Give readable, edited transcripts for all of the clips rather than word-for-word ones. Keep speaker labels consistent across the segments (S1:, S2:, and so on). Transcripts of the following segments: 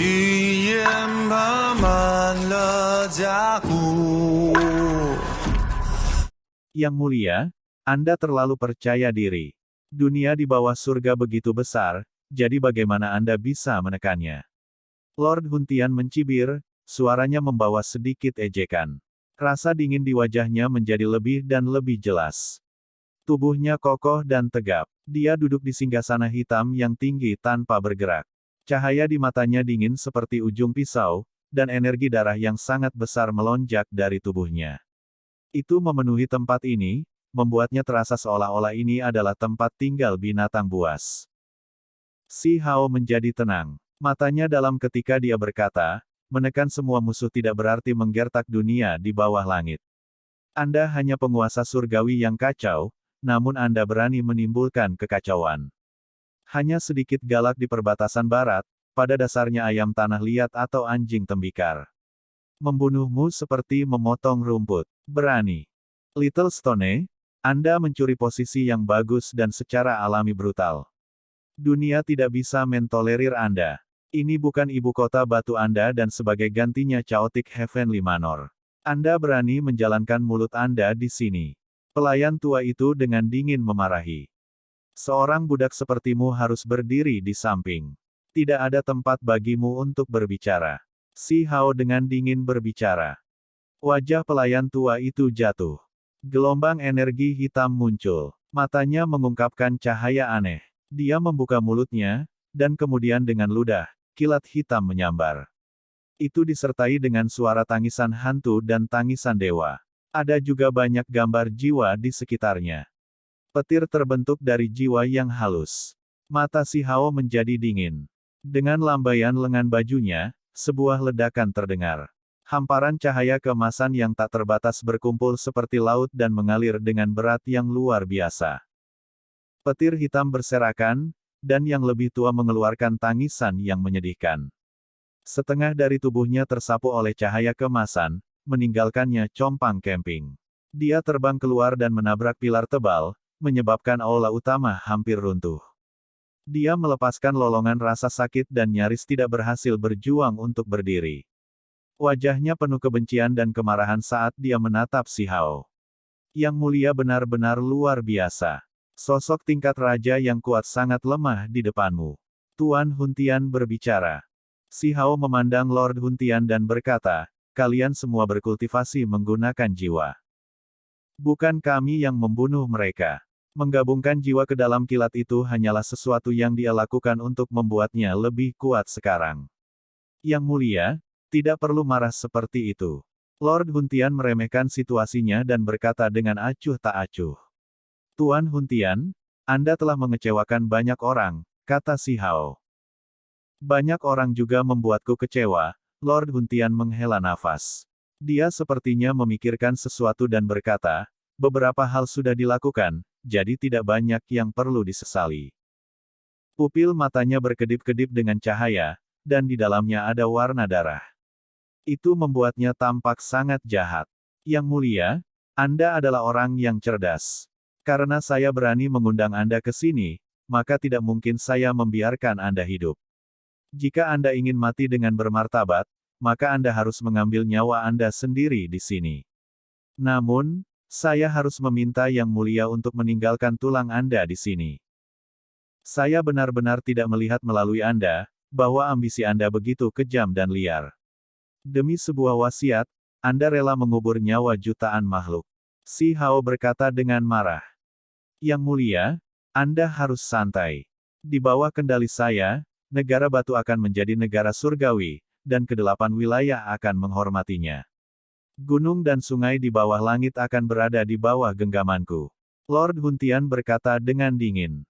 S1: 语言爬满了甲骨。
S2: Yang mulia, Anda terlalu percaya diri. Dunia di bawah surga begitu besar, jadi bagaimana Anda bisa menekannya? Lord Huntian mencibir, suaranya membawa sedikit ejekan. Rasa dingin di wajahnya menjadi lebih dan lebih jelas. Tubuhnya kokoh dan tegap. Dia duduk di singgasana hitam yang tinggi tanpa bergerak. Cahaya di matanya dingin seperti ujung pisau, dan energi darah yang sangat besar melonjak dari tubuhnya. Itu memenuhi tempat ini, membuatnya terasa seolah-olah ini adalah tempat tinggal binatang buas. Si Hao menjadi tenang. Matanya dalam ketika dia berkata, menekan semua musuh tidak berarti menggertak dunia di bawah langit. Anda hanya penguasa surgawi yang kacau, namun Anda berani menimbulkan kekacauan. Hanya sedikit galak di perbatasan barat, pada dasarnya ayam tanah liat atau anjing tembikar. Membunuhmu seperti memotong rumput. Berani. Little Stone, Anda mencuri posisi yang bagus dan secara alami brutal. Dunia tidak bisa mentolerir Anda. Ini bukan ibu kota batu Anda dan sebagai gantinya Chaotic Heavenly Manor. Anda berani menjalankan mulut Anda di sini. Pelayan tua itu dengan dingin memarahi. Seorang budak sepertimu harus berdiri di samping. Tidak ada tempat bagimu untuk berbicara. Si Hao dengan dingin berbicara. Wajah pelayan tua itu jatuh. Gelombang energi hitam muncul. Matanya mengungkapkan cahaya aneh. Dia membuka mulutnya, dan kemudian dengan ludah, kilat hitam menyambar. Itu disertai dengan suara tangisan hantu dan tangisan dewa. Ada juga banyak gambar jiwa di sekitarnya. Petir terbentuk dari jiwa yang halus. Mata si Hao menjadi dingin. Dengan lambaian lengan bajunya, sebuah ledakan terdengar. Hamparan cahaya keemasan yang tak terbatas berkumpul seperti laut dan mengalir dengan berat yang luar biasa. Petir hitam berserakan, dan yang lebih tua mengeluarkan tangisan yang menyedihkan. Setengah dari tubuhnya tersapu oleh cahaya keemasan, meninggalkannya compang camping. Dia terbang keluar dan menabrak pilar tebal, menyebabkan aula utama hampir runtuh. Dia melepaskan lolongan rasa sakit dan nyaris tidak berhasil berjuang untuk berdiri. Wajahnya penuh kebencian dan kemarahan saat dia menatap si Hao. Yang mulia benar-benar luar biasa. Sosok tingkat raja yang kuat sangat lemah di depanmu. Tuan Huntian berbicara. Si Hao memandang Lord Huntian dan berkata, kalian semua berkultivasi menggunakan jiwa. Bukan kami yang membunuh mereka. Menggabungkan jiwa ke dalam kilat itu hanyalah sesuatu yang dia lakukan untuk membuatnya lebih kuat sekarang. Yang mulia, tidak perlu marah seperti itu. Lord Huntian meremehkan situasinya dan berkata dengan acuh tak acuh. Tuan Huntian, Anda telah mengecewakan banyak orang, kata si Hao. Banyak orang juga membuatku kecewa, Lord Huntian menghela nafas. Dia sepertinya memikirkan sesuatu dan berkata, beberapa hal sudah dilakukan, jadi tidak banyak yang perlu disesali. Pupil matanya berkedip-kedip dengan cahaya, dan di dalamnya ada warna darah. Itu membuatnya tampak sangat jahat. Yang mulia, Anda adalah orang yang cerdas. Karena saya berani mengundang Anda ke sini, maka tidak mungkin saya membiarkan Anda hidup. Jika Anda ingin mati dengan bermartabat, maka Anda harus mengambil nyawa Anda sendiri di sini. Namun, saya harus meminta Yang Mulia untuk meninggalkan tulang Anda di sini. Saya benar-benar tidak melihat melalui Anda, bahwa ambisi Anda begitu kejam dan liar. Demi sebuah wasiat, Anda rela mengubur nyawa jutaan makhluk. Si Hao berkata dengan marah. Yang Mulia, Anda harus santai. Di bawah kendali saya, negara batu akan menjadi negara surgawi, dan kedelapan wilayah akan menghormatinya. Gunung dan sungai di bawah langit akan berada di bawah genggamanku. Lord Huntian berkata dengan dingin.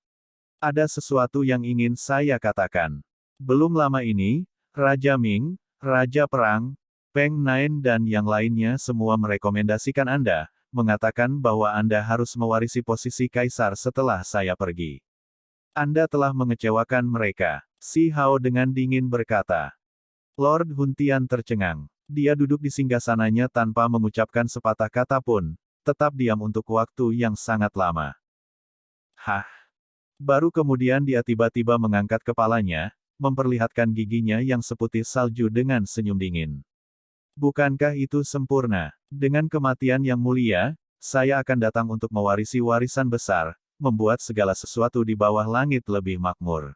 S2: Ada sesuatu yang ingin saya katakan. Belum lama ini, Raja Ming, Raja Perang, Peng Nain dan yang lainnya semua merekomendasikan Anda, mengatakan bahwa Anda harus mewarisi posisi kaisar setelah saya pergi. Anda telah mengecewakan mereka. Si Hao dengan dingin berkata. Lord Huntian tercengang. Dia duduk di singgasananya tanpa mengucapkan sepatah kata pun, tetap diam untuk waktu yang sangat lama. Hah? Baru kemudian dia tiba-tiba mengangkat kepalanya, memperlihatkan giginya yang seputih salju dengan senyum dingin. Bukankah itu sempurna? Dengan kematian yang mulia, saya akan datang untuk mewarisi warisan besar, membuat segala sesuatu di bawah langit lebih makmur.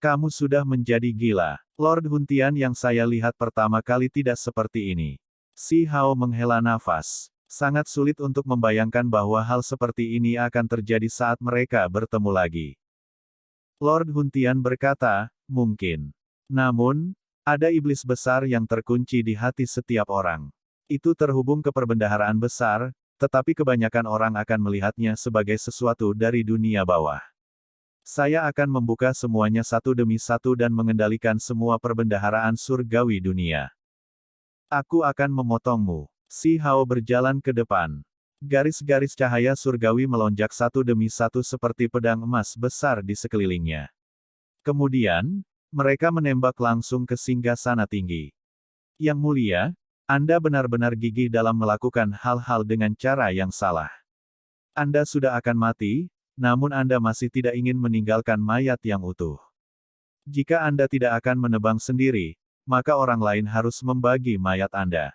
S2: Kamu sudah menjadi gila. Lord Huntian yang saya lihat pertama kali tidak seperti ini. Si Hao menghela nafas. Sangat sulit untuk membayangkan bahwa hal seperti ini akan terjadi saat mereka bertemu lagi. Lord Huntian berkata, mungkin. Namun, ada iblis besar yang terkunci di hati setiap orang. Itu terhubung ke perbendaharaan besar, tetapi kebanyakan orang akan melihatnya sebagai sesuatu dari dunia bawah. Saya akan membuka semuanya satu demi satu dan mengendalikan semua perbendaharaan surgawi dunia. Aku akan memotongmu. Si Hao berjalan ke depan. Garis-garis cahaya surgawi melonjak satu demi satu seperti pedang emas besar di sekelilingnya. Kemudian, mereka menembak langsung ke singgasana tinggi. Yang mulia, Anda benar-benar gigih dalam melakukan hal-hal dengan cara yang salah. Anda sudah akan mati, namun Anda masih tidak ingin meninggalkan mayat yang utuh. Jika Anda tidak akan menebang sendiri, maka orang lain harus membagi mayat Anda.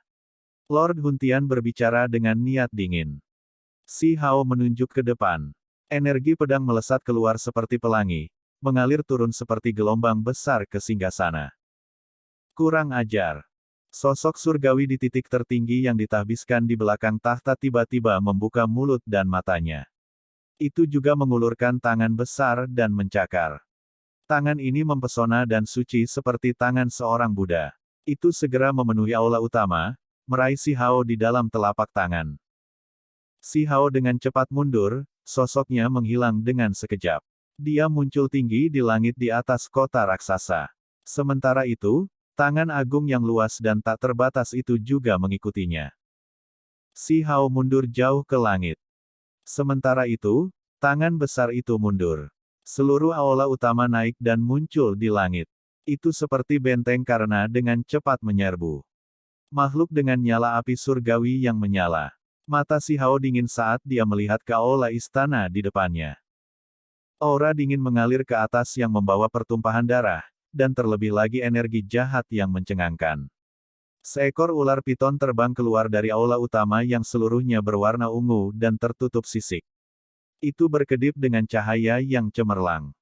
S2: Lord Huntian berbicara dengan niat dingin. Si Hao menunjuk ke depan. Energi pedang melesat keluar seperti pelangi, mengalir turun seperti gelombang besar ke singgasana. Kurang ajar. Sosok surgawi di titik tertinggi yang ditahbiskan di belakang tahta tiba-tiba membuka mulut dan matanya. Itu juga mengulurkan tangan besar dan mencakar. Tangan ini mempesona dan suci seperti tangan seorang Buddha. Itu segera memenuhi aula utama, meraih Si Hao di dalam telapak tangan. Si Hao dengan cepat mundur, sosoknya menghilang dengan sekejap. Dia muncul tinggi di langit di atas kota raksasa. Sementara itu, tangan agung yang luas dan tak terbatas itu juga mengikutinya. Si Hao mundur jauh ke langit. Sementara itu, tangan besar itu mundur. Seluruh aula utama naik dan muncul di langit. Itu seperti benteng karena dengan cepat menyerbu. Makhluk dengan nyala api surgawi yang menyala. Mata Si Hao dingin saat dia melihat ke aula istana di depannya. Aura dingin mengalir ke atas yang membawa pertumpahan darah, dan terlebih lagi energi jahat yang mencengangkan. Seekor ular piton terbang keluar dari aula utama yang seluruhnya berwarna ungu dan tertutup sisik. Itu berkedip dengan cahaya yang cemerlang.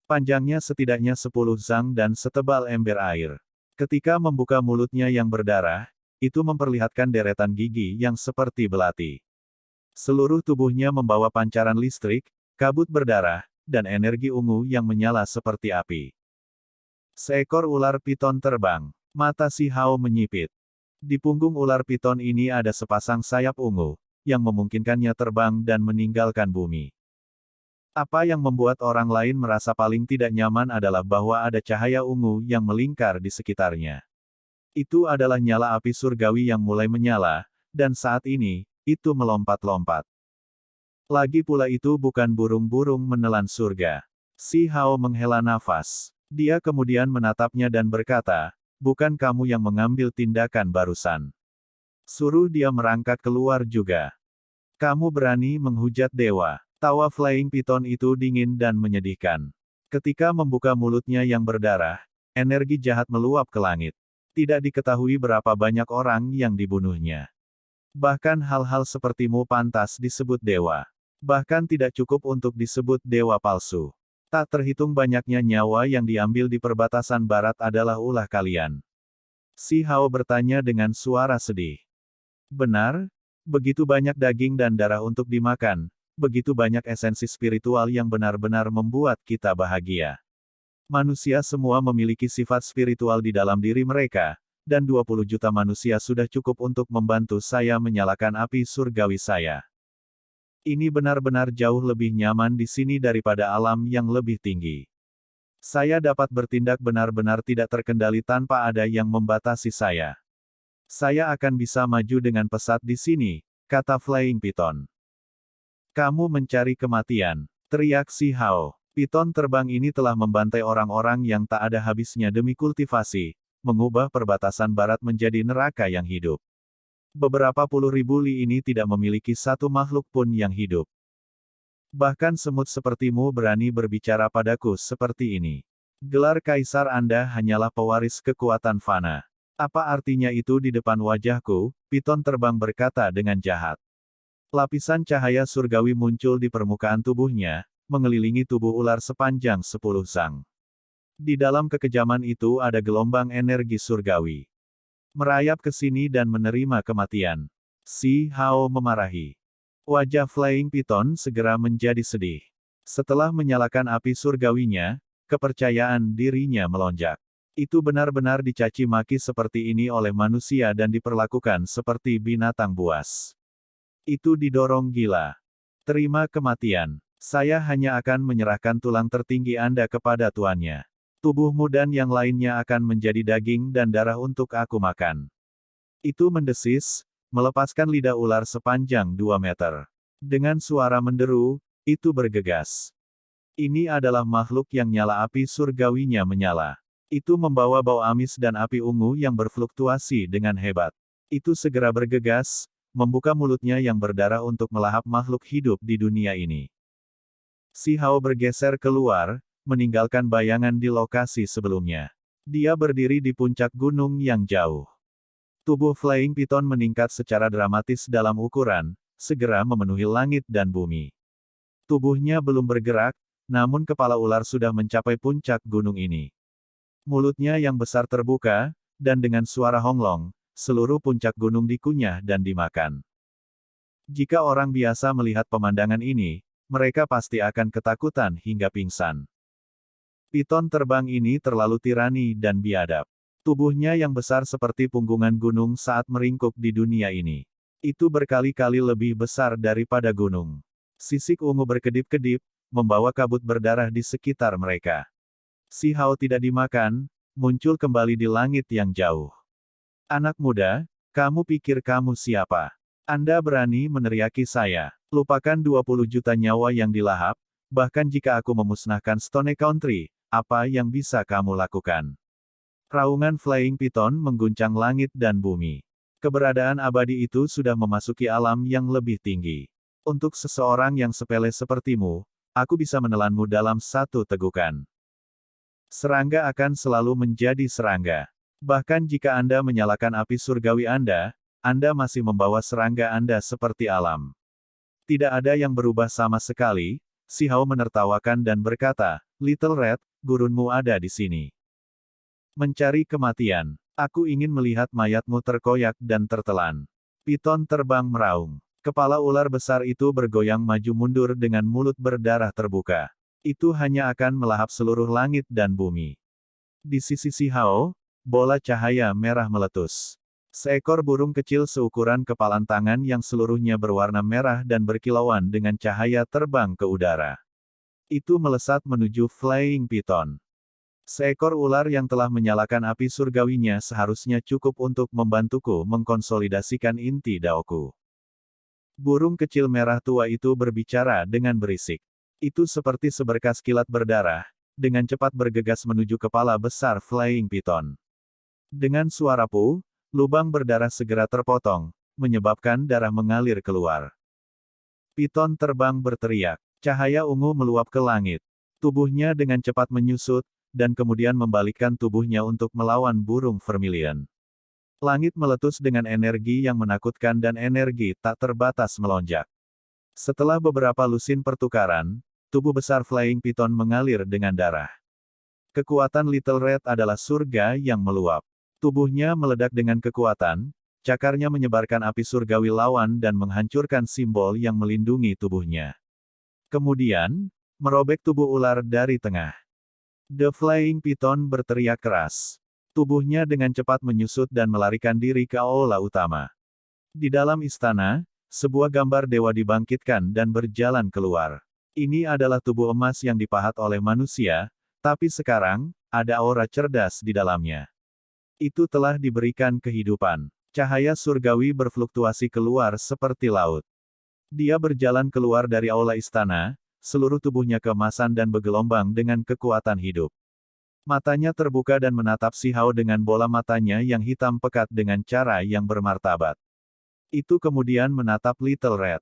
S2: Panjangnya setidaknya 10 zang dan setebal ember air. Ketika membuka mulutnya yang berdarah, itu memperlihatkan deretan gigi yang seperti belati. Seluruh tubuhnya membawa pancaran listrik, kabut berdarah, dan energi ungu yang menyala seperti api. Seekor ular piton terbang. Mata Si Hao menyipit. Di punggung ular piton ini ada sepasang sayap ungu, yang memungkinkannya terbang dan meninggalkan bumi. Apa yang membuat orang lain merasa paling tidak nyaman adalah bahwa ada cahaya ungu yang melingkar di sekitarnya. Itu adalah nyala api surgawi yang mulai menyala, dan saat ini, itu melompat-lompat. Lagi pula itu bukan burung-burung menelan surga. Si Hao menghela nafas. Dia kemudian menatapnya dan berkata, bukan kamu yang mengambil tindakan barusan. Suruh dia merangkak keluar juga. Kamu berani menghujat dewa. Tawa Flying Python itu dingin dan menyedihkan. Ketika membuka mulutnya yang berdarah, energi jahat meluap ke langit. Tidak diketahui berapa banyak orang yang dibunuhnya. Bahkan hal-hal sepertimu pantas disebut dewa. Bahkan tidak cukup untuk disebut dewa palsu. Tak terhitung banyaknya nyawa yang diambil di perbatasan barat adalah ulah kalian. Si Hao bertanya dengan suara sedih. Benar? Begitu banyak daging dan darah untuk dimakan. Begitu banyak esensi spiritual yang benar-benar membuat kita bahagia. Manusia semua memiliki sifat spiritual di dalam diri mereka, dan 20 juta manusia sudah cukup untuk membantu saya menyalakan api surgawi saya. Ini benar-benar jauh lebih nyaman di sini daripada alam yang lebih tinggi. Saya dapat bertindak benar-benar tidak terkendali tanpa ada yang membatasi saya. Saya akan bisa maju dengan pesat di sini, kata Flying Python. Kamu mencari kematian, teriak Si Hao. Piton terbang ini telah membantai orang-orang yang tak ada habisnya demi kultivasi, mengubah perbatasan barat menjadi neraka yang hidup. Beberapa puluh ribu li ini tidak memiliki satu makhluk pun yang hidup. Bahkan semut sepertimu berani berbicara padaku seperti ini. Gelar kaisar Anda hanyalah pewaris kekuatan fana. Apa artinya itu di depan wajahku? Piton terbang berkata dengan jahat. Lapisan cahaya surgawi muncul di permukaan tubuhnya, mengelilingi tubuh ular sepanjang 10 sang. Di dalam kekejaman itu ada gelombang energi surgawi. Merayap ke sini dan menerima kematian. Si Hao memarahi. Wajah Flying Python segera menjadi sedih. Setelah menyalakan api surgawinya, kepercayaan dirinya melonjak. Itu benar-benar dicaci maki seperti ini oleh manusia dan diperlakukan seperti binatang buas. Itu didorong gila. Terima kematian. Saya hanya akan menyerahkan tulang tertinggi Anda kepada tuannya. Tubuhmu dan yang lainnya akan menjadi daging dan darah untuk aku makan. Itu mendesis, melepaskan lidah ular sepanjang 2 meter. Dengan suara menderu, itu bergegas. Ini adalah makhluk yang nyala api surgawinya menyala. Itu membawa bau amis dan api ungu yang berfluktuasi dengan hebat. Itu segera bergegas, membuka mulutnya yang berdarah untuk melahap makhluk hidup di dunia ini. Si Hao bergeser keluar, meninggalkan bayangan di lokasi sebelumnya. Dia berdiri di puncak gunung yang jauh. Tubuh Flying Python meningkat secara dramatis dalam ukuran, segera memenuhi langit dan bumi. Tubuhnya belum bergerak, namun kepala ular sudah mencapai puncak gunung ini. Mulutnya yang besar terbuka, dan dengan suara honglong, seluruh puncak gunung dikunyah dan dimakan. Jika orang biasa melihat pemandangan ini, mereka pasti akan ketakutan hingga pingsan. Piton terbang ini terlalu tirani dan biadab. Tubuhnya yang besar seperti punggungan gunung saat meringkuk di dunia ini. Itu berkali-kali lebih besar daripada gunung. Sisik ungu berkedip-kedip, membawa kabut berdarah di sekitar mereka. Si Hao tidak dimakan, muncul kembali di langit yang jauh. Anak muda, kamu pikir kamu siapa? Anda berani meneriaki saya. Lupakan 20 juta nyawa yang dilahap, bahkan jika aku memusnahkan Stone Country, apa yang bisa kamu lakukan? Raungan Flying Python mengguncang langit dan bumi. Keberadaan abadi itu sudah memasuki alam yang lebih tinggi. Untuk seseorang yang sepele sepertimu, aku bisa menelanmu dalam satu tegukan. Serangga akan selalu menjadi serangga. Bahkan jika Anda menyalakan api surgawi Anda masih membawa serangga Anda seperti alam. Tidak ada yang berubah sama sekali. Si Hao menertawakan dan berkata, Little Red, gurunmu ada di sini. Mencari kematian. Aku ingin melihat mayatmu terkoyak dan tertelan. Piton terbang meraung. Kepala ular besar itu bergoyang maju mundur dengan mulut berdarah terbuka. Itu hanya akan melahap seluruh langit dan bumi. Di sisi Si Hao, bola cahaya merah meletus. Seekor burung kecil seukuran kepalan tangan yang seluruhnya berwarna merah dan berkilauan dengan cahaya terbang ke udara. Itu melesat menuju Flying Python. Seekor ular yang telah menyalakan api surgawinya seharusnya cukup untuk membantuku mengkonsolidasikan inti daoku. Burung kecil merah tua itu berbicara dengan berisik. Itu seperti seberkas kilat berdarah, dengan cepat bergegas menuju kepala besar Flying Python. Dengan suara pu, lubang berdarah segera terpotong, menyebabkan darah mengalir keluar. Piton terbang berteriak. Cahaya ungu meluap ke langit. Tubuhnya dengan cepat menyusut, dan kemudian membalikkan tubuhnya untuk melawan burung vermilion. Langit meletus dengan energi yang menakutkan dan energi tak terbatas melonjak. Setelah beberapa lusin pertukaran, tubuh besar Flying Python mengalir dengan darah. Kekuatan Little Red adalah surga yang meluap. Tubuhnya meledak dengan kekuatan, cakarnya menyebarkan api surgawi lawan dan menghancurkan simbol yang melindungi tubuhnya. Kemudian, merobek tubuh ular dari tengah. The Flying Python berteriak keras. Tubuhnya dengan cepat menyusut dan melarikan diri ke aula utama. Di dalam istana, sebuah gambar dewa dibangkitkan dan berjalan keluar. Ini adalah tubuh emas yang dipahat oleh manusia, tapi sekarang, ada aura cerdas di dalamnya. Itu telah diberikan kehidupan. Cahaya surgawi berfluktuasi keluar seperti laut. Dia berjalan keluar dari aula istana, seluruh tubuhnya keemasan dan bergelombang dengan kekuatan hidup. Matanya terbuka dan menatap Si Hao dengan bola matanya yang hitam pekat dengan cara yang bermartabat. Itu kemudian menatap Little Red.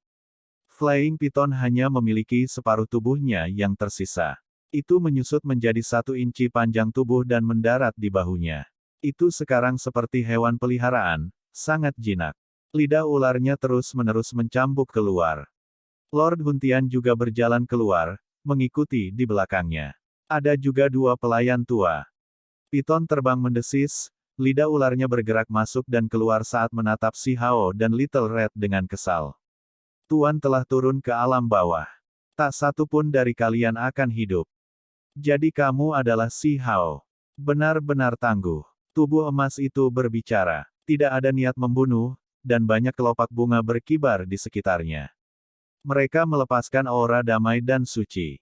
S2: Flying Python hanya memiliki separuh tubuhnya yang tersisa. Itu menyusut menjadi 1 inci panjang tubuh dan mendarat di bahunya. Itu sekarang seperti hewan peliharaan, sangat jinak. Lidah ularnya terus-menerus mencambuk keluar. Lord Huntian juga berjalan keluar, mengikuti di belakangnya. Ada juga 2 pelayan tua. Piton terbang mendesis, lidah ularnya bergerak masuk dan keluar saat menatap Si Hao dan Little Red dengan kesal. Tuan telah turun ke alam bawah. Tak satu pun dari kalian akan hidup. Jadi kamu adalah Si Hao. Benar-benar tangguh. Tubuh emas itu berbicara. Tidak ada niat membunuh, dan banyak kelopak bunga berkibar di sekitarnya. Mereka melepaskan aura damai dan suci.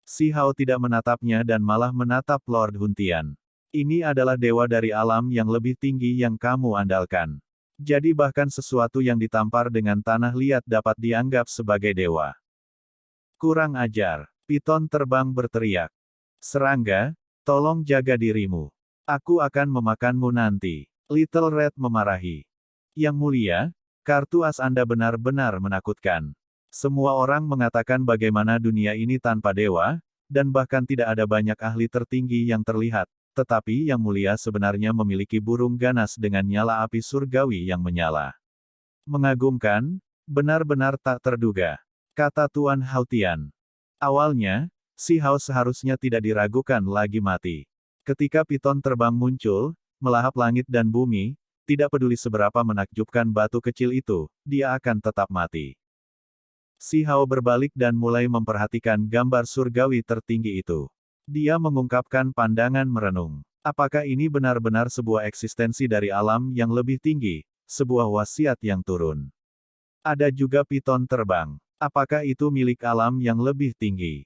S2: Si Hao tidak menatapnya dan malah menatap Lord Huntian. Ini adalah dewa dari alam yang lebih tinggi yang kamu andalkan. Jadi bahkan sesuatu yang ditampar dengan tanah liat dapat dianggap sebagai dewa. Kurang ajar. Piton terbang berteriak. Serangga, tolong jaga dirimu. Aku akan memakanmu nanti. Little Red memarahi. Yang mulia, kartu as Anda benar-benar menakutkan. Semua orang mengatakan bagaimana dunia ini tanpa dewa, dan bahkan tidak ada banyak ahli tertinggi yang terlihat. Tetapi Yang Mulia sebenarnya memiliki burung ganas dengan nyala api surgawi yang menyala. Mengagumkan, benar-benar tak terduga, kata Tuan Hautian. Awalnya, Si Hao seharusnya tidak diragukan lagi mati. Ketika piton terbang muncul, melahap langit dan bumi, tidak peduli seberapa menakjubkan batu kecil itu, dia akan tetap mati. Si Hao berbalik dan mulai memperhatikan gambar surgawi tertinggi itu. Dia mengungkapkan pandangan merenung. Apakah ini benar-benar sebuah eksistensi dari alam yang lebih tinggi, sebuah wasiat yang turun? Ada juga piton terbang. Apakah itu milik alam yang lebih tinggi?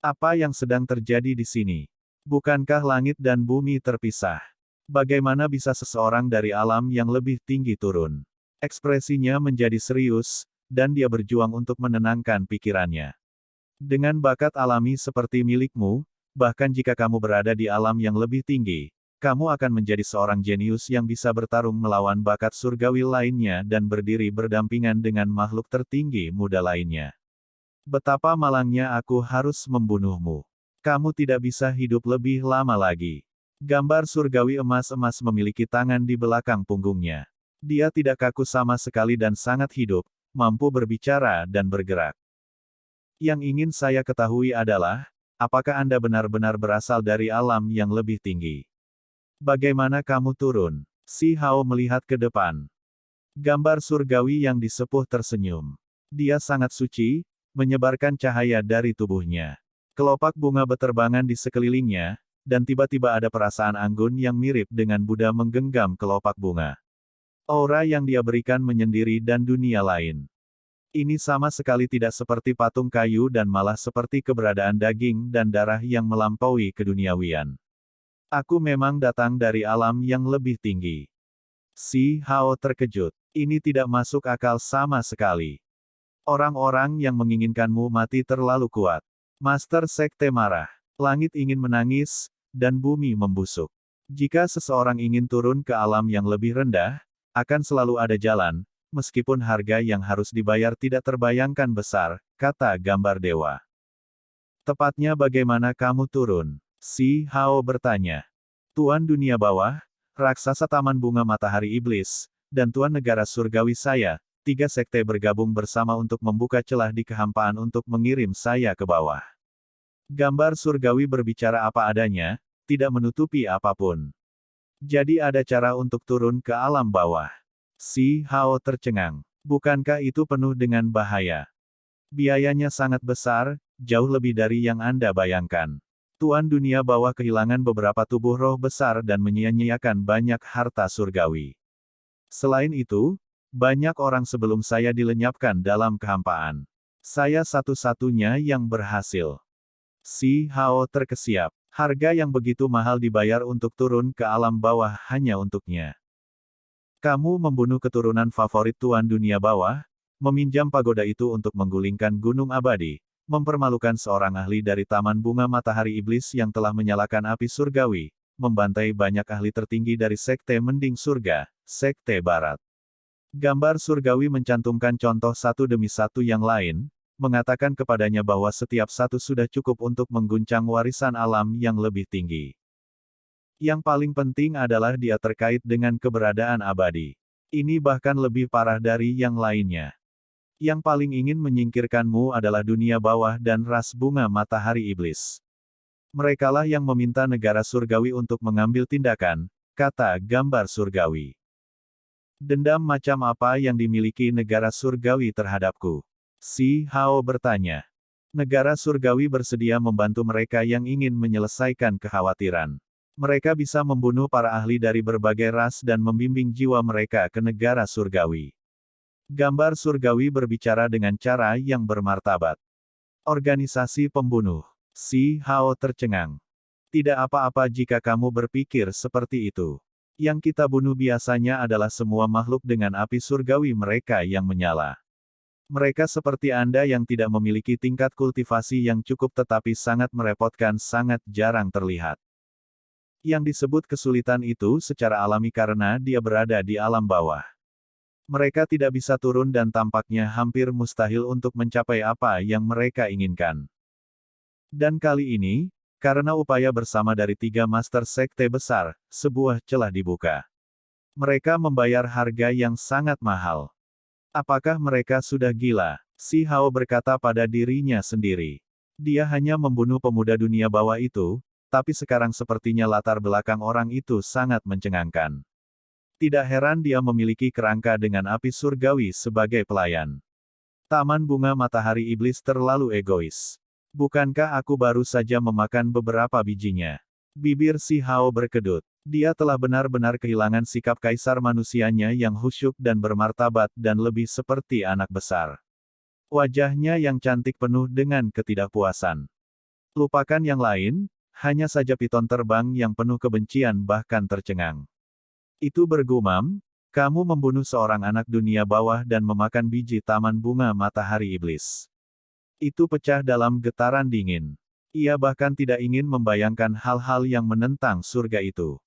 S2: Apa yang sedang terjadi di sini? Bukankah langit dan bumi terpisah? Bagaimana bisa seseorang dari alam yang lebih tinggi turun? Ekspresinya menjadi serius, dan dia berjuang untuk menenangkan pikirannya. Dengan bakat alami seperti milikmu, bahkan jika kamu berada di alam yang lebih tinggi, kamu akan menjadi seorang jenius yang bisa bertarung melawan bakat surgawi lainnya dan berdiri berdampingan dengan makhluk tertinggi muda lainnya. Betapa malangnya aku harus membunuhmu. Kamu tidak bisa hidup lebih lama lagi. Gambar surgawi emas-emas memiliki tangan di belakang punggungnya. Dia tidak kaku sama sekali dan sangat hidup, mampu berbicara dan bergerak. Yang ingin saya ketahui adalah, apakah Anda benar-benar berasal dari alam yang lebih tinggi? Bagaimana kamu turun? Si Hao melihat ke depan. Gambar surgawi yang disepuh tersenyum. Dia sangat suci, menyebarkan cahaya dari tubuhnya. Kelopak bunga beterbangan di sekelilingnya, dan tiba-tiba ada perasaan anggun yang mirip dengan Buddha menggenggam kelopak bunga. Aura yang dia berikan menyendiri dan dunia lain. Ini sama sekali tidak seperti patung kayu dan malah seperti keberadaan daging dan darah yang melampaui keduniawian. Aku memang datang dari alam yang lebih tinggi. Si Hao terkejut. Ini tidak masuk akal sama sekali. Orang-orang yang menginginkanmu mati terlalu kuat. Master Sekte marah. Langit ingin menangis, dan bumi membusuk. Jika seseorang ingin turun ke alam yang lebih rendah, akan selalu ada jalan, meskipun harga yang harus dibayar tidak terbayangkan besar, kata gambar dewa. Tepatnya bagaimana kamu turun? Si Hao bertanya. Tuan dunia bawah, raksasa taman bunga matahari iblis, dan tuan negara surgawi saya, 3 sekte bergabung bersama untuk membuka celah di kehampaan untuk mengirim saya ke bawah. Gambar surgawi berbicara apa adanya, tidak menutupi apapun. Jadi ada cara untuk turun ke alam bawah. Si Hao tercengang. Bukankah itu penuh dengan bahaya? Biayanya sangat besar, jauh lebih dari yang Anda bayangkan. Tuan dunia bawah kehilangan beberapa tubuh roh besar dan menyia-nyiakan banyak harta surgawi. Selain itu, banyak orang sebelum saya dilenyapkan dalam kehampaan. Saya satu-satunya yang berhasil. Si Hao terkesiap. Harga yang begitu mahal dibayar untuk turun ke alam bawah hanya untuknya. Kamu membunuh keturunan favorit Tuan dunia bawah, meminjam pagoda itu untuk menggulingkan gunung abadi, mempermalukan seorang ahli dari Taman Bunga Matahari Iblis yang telah menyalakan api surgawi, membantai banyak ahli tertinggi dari Sekte Mending Surga, Sekte Barat. Gambar surgawi mencantumkan contoh satu demi satu yang lain, mengatakan kepadanya bahwa setiap satu sudah cukup untuk mengguncang warisan alam yang lebih tinggi. Yang paling penting adalah dia terkait dengan keberadaan abadi. Ini bahkan lebih parah dari yang lainnya. Yang paling ingin menyingkirkanmu adalah dunia bawah dan ras bunga matahari iblis. Merekalah yang meminta negara surgawi untuk mengambil tindakan, kata gambar surgawi. Dendam macam apa yang dimiliki negara surgawi terhadapku? Si Hao bertanya. Negara surgawi bersedia membantu mereka yang ingin menyelesaikan kekhawatiran. Mereka bisa membunuh para ahli dari berbagai ras dan membimbing jiwa mereka ke negara surgawi. Gambar surgawi berbicara dengan cara yang bermartabat. Organisasi pembunuh. Si Hao tercengang. Tidak apa-apa jika kamu berpikir seperti itu. Yang kita bunuh biasanya adalah semua makhluk dengan api surgawi mereka yang menyala. Mereka seperti Anda yang tidak memiliki tingkat kultivasi yang cukup tetapi sangat merepotkan, sangat jarang terlihat. Yang disebut kesulitan itu secara alami karena dia berada di alam bawah. Mereka tidak bisa turun dan tampaknya hampir mustahil untuk mencapai apa yang mereka inginkan. Dan kali ini, karena upaya bersama dari 3 master sekte besar, sebuah celah dibuka. Mereka membayar harga yang sangat mahal. Apakah mereka sudah gila? Si Hao berkata pada dirinya sendiri. Dia hanya membunuh pemuda dunia bawah itu, tapi sekarang sepertinya latar belakang orang itu sangat mencengangkan. Tidak heran dia memiliki kerangka dengan api surgawi sebagai pelayan. Taman bunga matahari iblis terlalu egois. Bukankah aku baru saja memakan beberapa bijinya? Bibir si Hao berkedut. Dia telah benar-benar kehilangan sikap kaisar manusianya yang khusyuk dan bermartabat dan lebih seperti anak besar. Wajahnya yang cantik penuh dengan ketidakpuasan. Lupakan yang lain, hanya saja piton terbang yang penuh kebencian bahkan tercengang. Itu bergumam, kamu membunuh seorang anak dunia bawah dan memakan biji taman bunga matahari iblis. Itu pecah dalam getaran dingin. Ia bahkan tidak ingin membayangkan hal-hal yang menentang surga itu.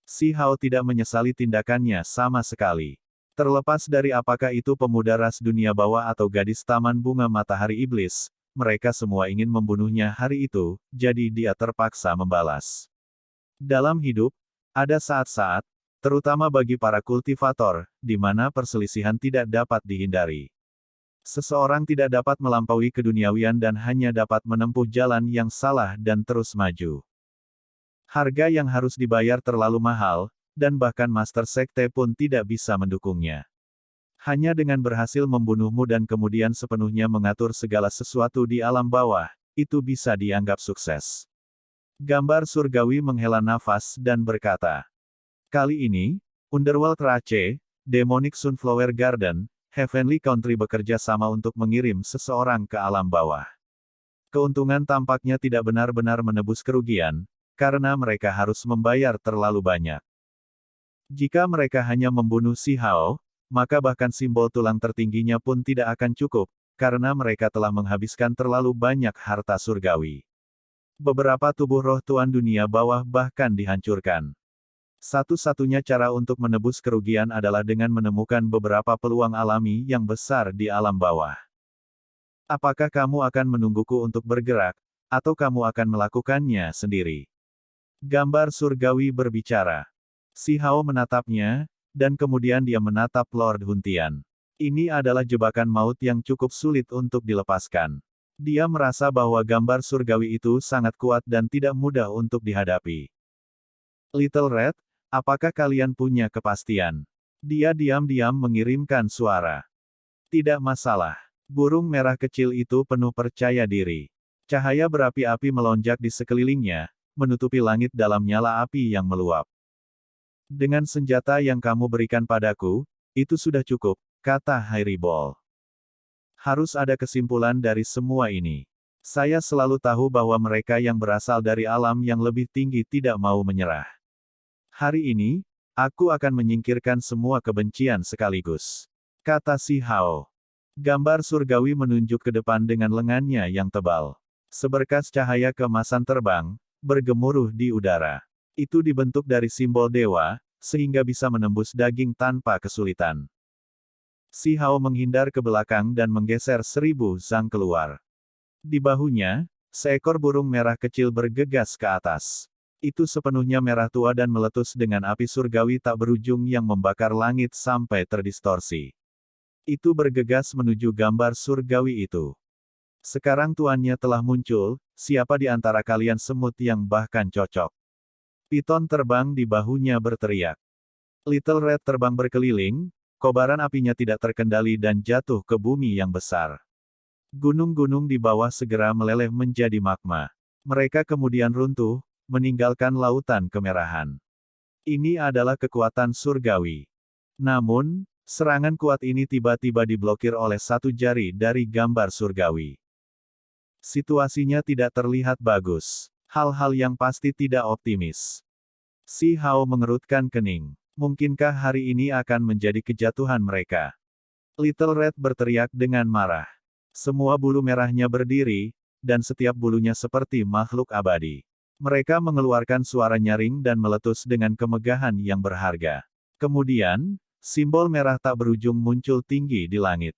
S2: Si Hao tidak menyesali tindakannya sama sekali. Terlepas dari apakah itu pemuda ras dunia bawah atau gadis taman bunga matahari iblis, mereka semua ingin membunuhnya hari itu, jadi dia terpaksa membalas. Dalam hidup, ada saat-saat, terutama bagi para kultivator, di mana perselisihan tidak dapat dihindari. Seseorang tidak dapat melampaui keduniawian dan hanya dapat menempuh jalan yang salah dan terus maju. Harga yang harus dibayar terlalu mahal, dan bahkan Master Sekte pun tidak bisa mendukungnya. Hanya dengan berhasil membunuhmu dan kemudian sepenuhnya mengatur segala sesuatu di alam bawah, itu bisa dianggap sukses. Gambar surgawi menghela nafas dan berkata, kali ini, Underworld Rache, Demonic Sunflower Garden, Heavenly Country bekerja sama untuk mengirim seseorang ke alam bawah. Keuntungan tampaknya tidak benar-benar menebus kerugian, karena mereka harus membayar terlalu banyak. Jika mereka hanya membunuh si Hao, maka bahkan simbol tulang tertingginya pun tidak akan cukup, karena mereka telah menghabiskan terlalu banyak harta surgawi. Beberapa tubuh roh tuan dunia bawah bahkan dihancurkan. Satu-satunya cara untuk menebus kerugian adalah dengan menemukan beberapa peluang alami yang besar di alam bawah. Apakah kamu akan menungguku untuk bergerak, atau kamu akan melakukannya sendiri? Gambar surgawi berbicara. Si Hao menatapnya, dan kemudian dia menatap Lord Huntian. Ini adalah jebakan maut yang cukup sulit untuk dilepaskan. Dia merasa bahwa gambar surgawi itu sangat kuat dan tidak mudah untuk dihadapi. Little Red, apakah kalian punya kepastian? Dia diam-diam mengirimkan suara. Tidak masalah. Burung merah kecil itu penuh percaya diri. Cahaya berapi-api melonjak di sekelilingnya, menutupi langit dalam nyala api yang meluap. Dengan senjata yang kamu berikan padaku, itu sudah cukup, kata Hairibol. Harus ada kesimpulan dari semua ini. Saya selalu tahu bahwa mereka yang berasal dari alam yang lebih tinggi tidak mau menyerah. Hari ini, aku akan menyingkirkan semua kebencian sekaligus. Kata si Hao. Gambar surgawi menunjuk ke depan dengan lengannya yang tebal. Seberkas cahaya keemasan terbang, bergemuruh di udara. Itu dibentuk dari simbol dewa, sehingga bisa menembus daging tanpa kesulitan. Si Hao menghindar ke belakang dan menggeser 1000 zang keluar. Di bahunya, seekor burung merah kecil bergegas ke atas. Itu sepenuhnya merah tua dan meletus dengan api surgawi tak berujung yang membakar langit sampai terdistorsi. Itu bergegas menuju gambar surgawi itu. Sekarang tuannya telah muncul, siapa di antara kalian semut yang bahkan cocok? Piton terbang di bahunya berteriak. Little Red terbang berkeliling, kobaran apinya tidak terkendali dan jatuh ke bumi yang besar. Gunung-gunung di bawah segera meleleh menjadi magma. Mereka kemudian runtuh, meninggalkan lautan kemerahan. Ini adalah kekuatan surgawi. Namun, serangan kuat ini tiba-tiba diblokir oleh satu jari dari gambar surgawi. Situasinya tidak terlihat bagus. Hal-hal yang pasti tidak optimis. Si Hao mengerutkan kening. Mungkinkah hari ini akan menjadi kejatuhan mereka? Little Red berteriak dengan marah. Semua bulu merahnya berdiri, dan setiap bulunya seperti makhluk abadi. Mereka mengeluarkan suara nyaring dan meletus dengan kemegahan yang berharga. Kemudian, simbol merah tak berujung muncul tinggi di langit.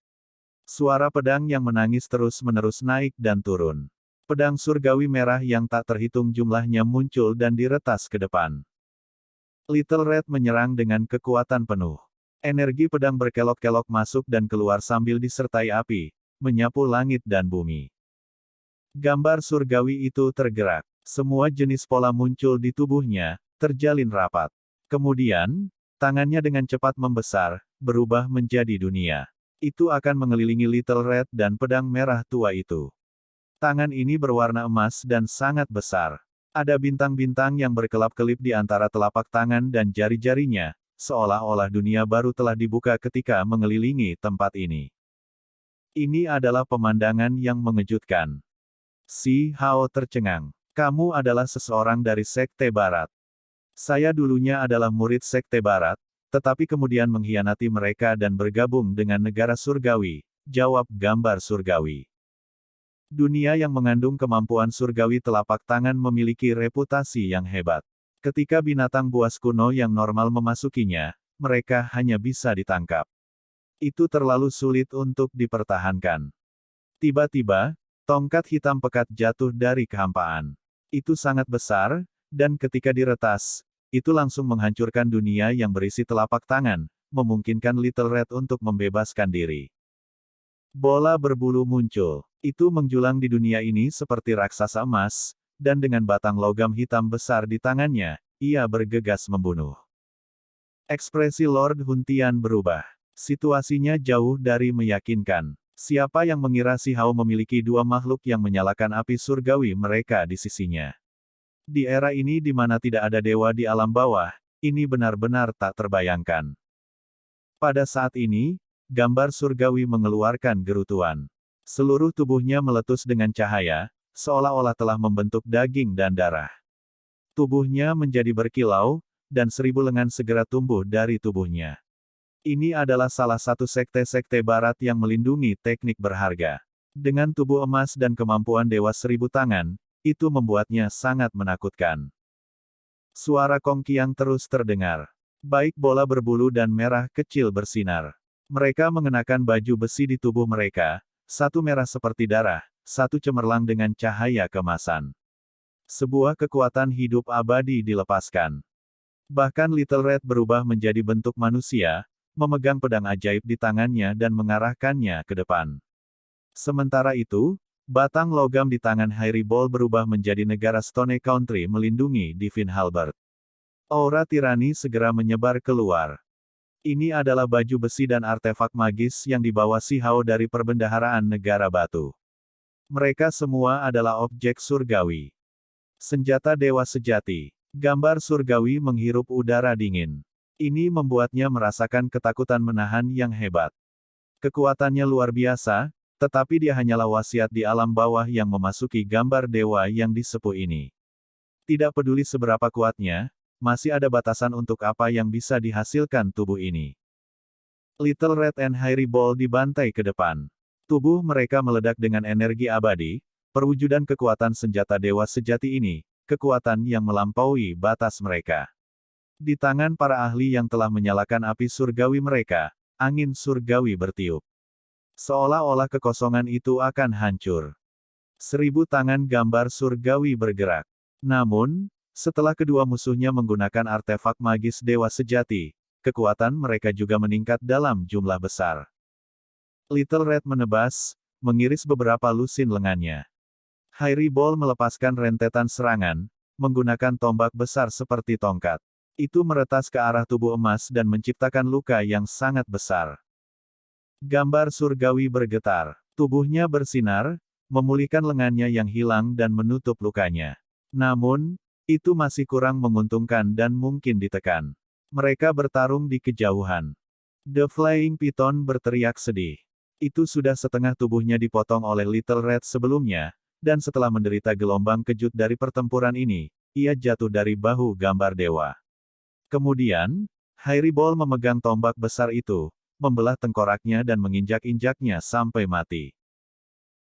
S2: Suara pedang yang menangis terus-menerus naik dan turun. Pedang surgawi merah yang tak terhitung jumlahnya muncul dan diretas ke depan. Little Red menyerang dengan kekuatan penuh. Energi pedang berkelok-kelok masuk dan keluar sambil disertai api, menyapu langit dan bumi. Gambar surgawi itu tergerak. Semua jenis pola muncul di tubuhnya, terjalin rapat. Kemudian, tangannya dengan cepat membesar, berubah menjadi dunia. Itu akan mengelilingi Little Red dan pedang merah tua itu. Tangan ini berwarna emas dan sangat besar. Ada bintang-bintang yang berkelap-kelip di antara telapak tangan dan jari-jarinya, seolah-olah dunia baru telah dibuka ketika mengelilingi tempat ini. Ini adalah pemandangan yang mengejutkan. Si Hao tercengang. Kamu adalah seseorang dari Sekte Barat. Saya dulunya adalah murid Sekte Barat, tetapi kemudian mengkhianati mereka dan bergabung dengan negara surgawi, jawab gambar surgawi. Dunia yang mengandung kemampuan surgawi telapak tangan memiliki reputasi yang hebat. Ketika binatang buas kuno yang normal memasukinya, mereka hanya bisa ditangkap. Itu terlalu sulit untuk dipertahankan. Tiba-tiba, tongkat hitam pekat jatuh dari kehampaan. Itu sangat besar, dan ketika diretas, itu langsung menghancurkan dunia yang berisi telapak tangan, memungkinkan Little Red untuk membebaskan diri. Bola berbulu muncul. Itu menjulang di dunia ini seperti raksasa emas, dan dengan batang logam hitam besar di tangannya, ia bergegas membunuh. Ekspresi Lord Huntian berubah. Situasinya jauh dari meyakinkan. Siapa yang mengira si Hao memiliki dua makhluk yang menyalakan api surgawi mereka di sisinya? Di era ini di mana tidak ada dewa di alam bawah, ini benar-benar tak terbayangkan. Pada saat ini, gambar surgawi mengeluarkan gerutuan. Seluruh tubuhnya meletus dengan cahaya, seolah-olah telah membentuk daging dan darah. Tubuhnya menjadi berkilau, dan 1000 lengan segera tumbuh dari tubuhnya. Ini adalah salah satu sekte-sekte barat yang melindungi teknik berharga. Dengan tubuh emas dan kemampuan dewa 1000 tangan, itu membuatnya sangat menakutkan. Suara Kongqiang terus terdengar. Baik bola berbulu dan merah kecil bersinar. Mereka mengenakan baju besi di tubuh mereka, satu merah seperti darah, satu cemerlang dengan cahaya kemasan. Sebuah kekuatan hidup abadi dilepaskan. Bahkan Little Red berubah menjadi bentuk manusia, memegang pedang ajaib di tangannya dan mengarahkannya ke depan. Sementara itu, batang logam di tangan Harry Ball berubah menjadi negara Stone Country melindungi Divine Halberd. Aura tirani segera menyebar keluar. Ini adalah baju besi dan artefak magis yang dibawa si Hao dari perbendaharaan negara batu. Mereka semua adalah objek surgawi. Senjata dewa sejati. Gambar surgawi menghirup udara dingin. Ini membuatnya merasakan ketakutan menahan yang hebat. Kekuatannya luar biasa, tetapi dia hanyalah wasiat di alam bawah yang memasuki gambar dewa yang disepuh ini. Tidak peduli seberapa kuatnya, masih ada batasan untuk apa yang bisa dihasilkan tubuh ini. Little Red and Harry Ball dibantai ke depan. Tubuh mereka meledak dengan energi abadi, perwujudan kekuatan senjata dewa sejati ini, kekuatan yang melampaui batas mereka. Di tangan para ahli yang telah menyalakan api surgawi mereka, angin surgawi bertiup. Seolah-olah kekosongan itu akan hancur. 1000 tangan gambar surgawi bergerak. Namun, setelah kedua musuhnya menggunakan artefak magis dewa sejati, kekuatan mereka juga meningkat dalam jumlah besar. Little Red menebas, mengiris beberapa lusin lengannya. Hairy Ball melepaskan rentetan serangan, menggunakan tombak besar seperti tongkat. Itu meretas ke arah tubuh emas dan menciptakan luka yang sangat besar. Gambar surgawi bergetar. Tubuhnya bersinar, memulihkan lengannya yang hilang dan menutup lukanya. Namun, itu masih kurang menguntungkan dan mungkin ditekan. Mereka bertarung di kejauhan. The Flying Python berteriak sedih. Itu sudah setengah tubuhnya dipotong oleh Little Red sebelumnya, dan setelah menderita gelombang kejut dari pertempuran ini, ia jatuh dari bahu gambar dewa. Kemudian, Hairy Ball memegang tombak besar itu, membelah tengkoraknya dan menginjak-injaknya sampai mati.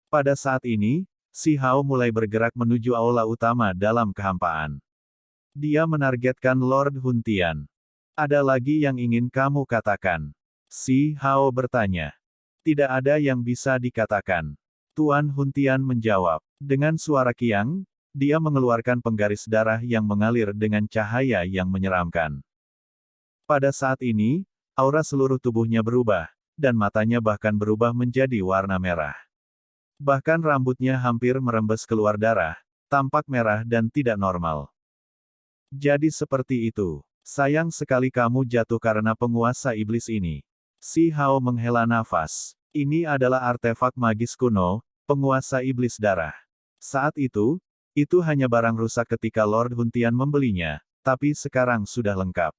S2: Pada saat ini, Si Hao mulai bergerak menuju aula utama dalam kehampaan. Dia menargetkan Lord Huntian. Ada lagi yang ingin kamu katakan? Si Hao bertanya. Tidak ada yang bisa dikatakan. Tuan Huntian menjawab. Dengan suara kiang, dia mengeluarkan penggaris darah yang mengalir dengan cahaya yang menyeramkan. Pada saat ini, aura seluruh tubuhnya berubah, dan matanya bahkan berubah menjadi warna merah. Bahkan rambutnya hampir merembes keluar darah, tampak merah dan tidak normal. Jadi seperti itu. Sayang sekali kamu jatuh karena penguasa iblis ini. Si Hao menghela nafas. Ini adalah artefak magis kuno, penguasa iblis darah. Saat itu hanya barang rusak ketika Lord Huntian membelinya, tapi sekarang sudah lengkap.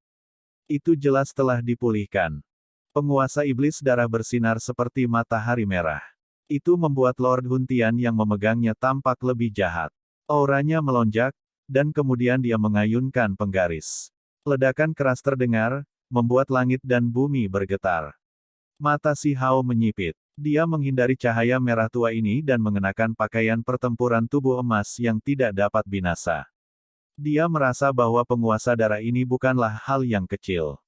S2: Itu jelas telah dipulihkan. Penguasa iblis darah bersinar seperti matahari merah. Itu membuat Lord Huntian yang memegangnya tampak lebih jahat. Auranya melonjak, dan kemudian dia mengayunkan penggaris. Ledakan keras terdengar, membuat langit dan bumi bergetar. Mata Si Hao menyipit. Dia menghindari cahaya merah tua ini dan mengenakan pakaian pertempuran tubuh emas yang tidak dapat binasa. Dia merasa bahwa penguasa darah ini bukanlah hal yang kecil.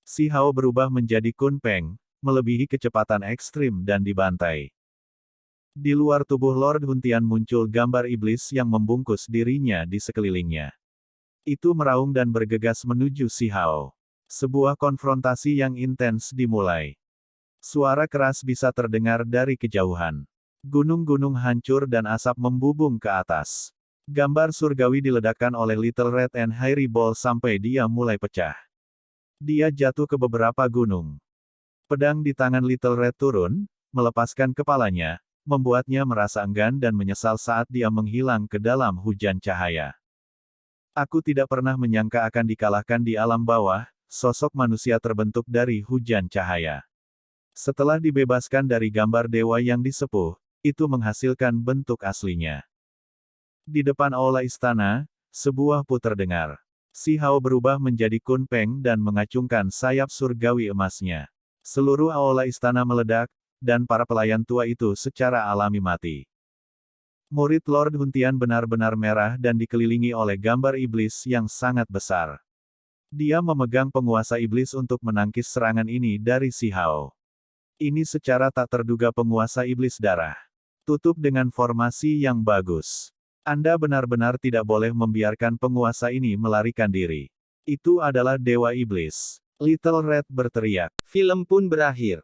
S2: Si Hao berubah menjadi Kun Peng, melebihi kecepatan ekstrim dan dibantai. Di luar tubuh Lord Huntian muncul gambar iblis yang membungkus dirinya di sekelilingnya. Itu meraung dan bergegas menuju Si Hao. Sebuah konfrontasi yang intens dimulai. Suara keras bisa terdengar dari kejauhan. Gunung-gunung hancur dan asap membubung ke atas. Gambar surgawi diledakkan oleh Little Red and Hairy Ball sampai dia mulai pecah. Dia jatuh ke beberapa gunung. Pedang di tangan Little Red turun, melepaskan kepalanya, membuatnya merasa enggan dan menyesal saat dia menghilang ke dalam hujan cahaya. Aku tidak pernah menyangka akan dikalahkan di alam bawah, sosok manusia terbentuk dari hujan cahaya. Setelah dibebaskan dari gambar dewa yang disepuh, itu menghasilkan bentuk aslinya. Di depan aula istana, sebuah pu terdengar. Si Hao berubah menjadi Kun Peng dan mengacungkan sayap surgawi emasnya. Seluruh aula istana meledak, dan para pelayan tua itu secara alami mati. Murid Lord Huntian benar-benar merah dan dikelilingi oleh gambar iblis yang sangat besar. Dia memegang penguasa iblis untuk menangkis serangan ini dari Si Hao. Ini secara tak terduga penguasa iblis darah. Tutup dengan formasi yang bagus. Anda benar-benar tidak boleh membiarkan penguasa ini melarikan diri. Itu adalah dewa iblis. Little Red berteriak.
S3: Film pun berakhir.